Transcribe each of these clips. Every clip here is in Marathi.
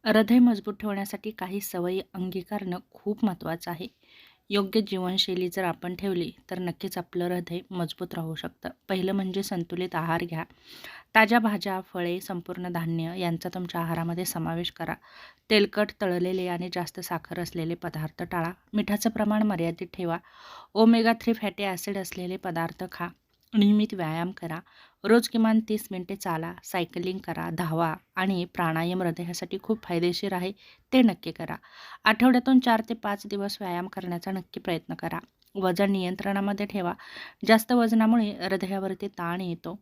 हृदय मजबूत ठेवण्यासाठी काही सवयी अंगीकारणं खूप महत्त्वाचं आहे. योग्य जीवनशैली जर आपण ठेवली, तर नक्कीच आपलं हृदय मजबूत राहू शकतं. पहिलं म्हणजे संतुलित आहार घ्या. ताज्या भाज्या, फळे, संपूर्ण धान्य यांचा तुमच्या आहारामध्ये समावेश करा. तेलकट, तळलेले आणि जास्त साखर असलेले पदार्थ टाळा. मिठाचं प्रमाण मर्यादित ठेवा. ओमेगा 3 फॅटी ॲसिड असलेले पदार्थ खा. नियमित व्यायाम करा. रोज किमान 30 मिनिटे चाला, सायकलिंग करा, धावा आणि प्राणायाम हृदयासाठी खूप फायदेशीर आहे, ते नक्की करा. आठवड्यातून 4 ते 5 दिवस व्यायाम करण्याचा नक्की प्रयत्न करा. वजन नियंत्रणामध्ये ठेवा. जास्त वजनामुळे हृदयावरती ताण येतो.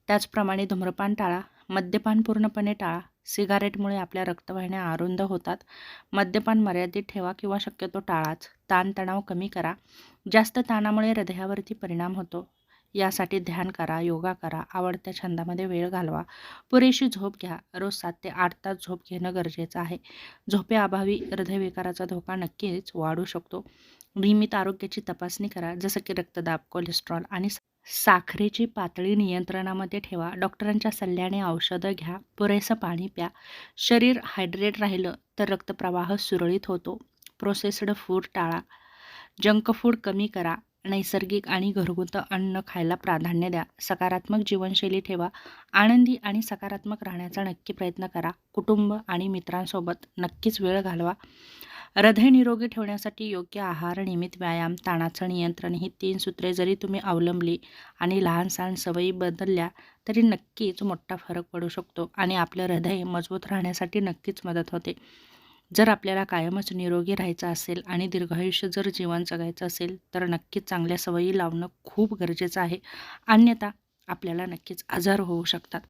त्याचप्रमाणे धूम्रपान टाळा. मद्यपान पूर्णपणे टाळा. सिगारेटमुळे आपल्या रक्तवाहिन्या अरुंद होतात. मद्यपान मर्यादित ठेवा किंवा शक्यतो टाळाच. ताणतणाव कमी करा. जास्त ताणामुळे हृदयावरती परिणाम होतो. यासाठी ध्यान करा, योगा करा, आवडत्या छंदामध्ये वेळ घालवा. पुरेशी झोप घ्या. रोज 7 ते 8 तास झोप घेणं गरजेचं आहे. झोपेअभावी हृदयविकाराचा धोका नक्कीच वाढू शकतो. नियमित आरोग्याची तपासणी करा, जसं की रक्तदाब, कोलेस्ट्रॉल आणि साखरेची पातळी नियंत्रणामध्ये ठेवा. डॉक्टरांच्या सल्ल्याने औषधं घ्या. पुरेसं पाणी प्या. शरीर हायड्रेट राहिलं तर रक्तप्रवाह सुरळीत होतो. प्रोसेस्ड फूड टाळा. जंक फूड कमी करा. नैसर्गिक आणि घरगुती अन्न खायला प्राधान्य द्या. सकारात्मक जीवनशैली ठेवा. आनंदी आणि सकारात्मक राहण्याचा नक्की प्रयत्न करा. कुटुंब आणि मित्रांसोबत नक्कीच वेळ घालवा. हृदय निरोगी ठेवण्यासाठी योग्य आहार, नियमित व्यायाम, ताणाचं नियंत्रण ही 3 सूत्रे जरी तुम्ही अवलंबली आणि लहान-सहान सवयी बदलल्या, तरी नक्कीच मोठा फरक पडू शकतो आणि आपलं हृदय मजबूत राहण्यासाठी नक्कीच मदत होते. जर आपल्याला कायमच निरोगी राहायचं असेल आणि दीर्घायुष्य जर जीवन जगायचं असेल, तर नक्कीच चांगल्या सवयी लावणं खूप गरजेचं आहे. अन्यथा आपल्याला नक्कीच आजार होऊ शकतात.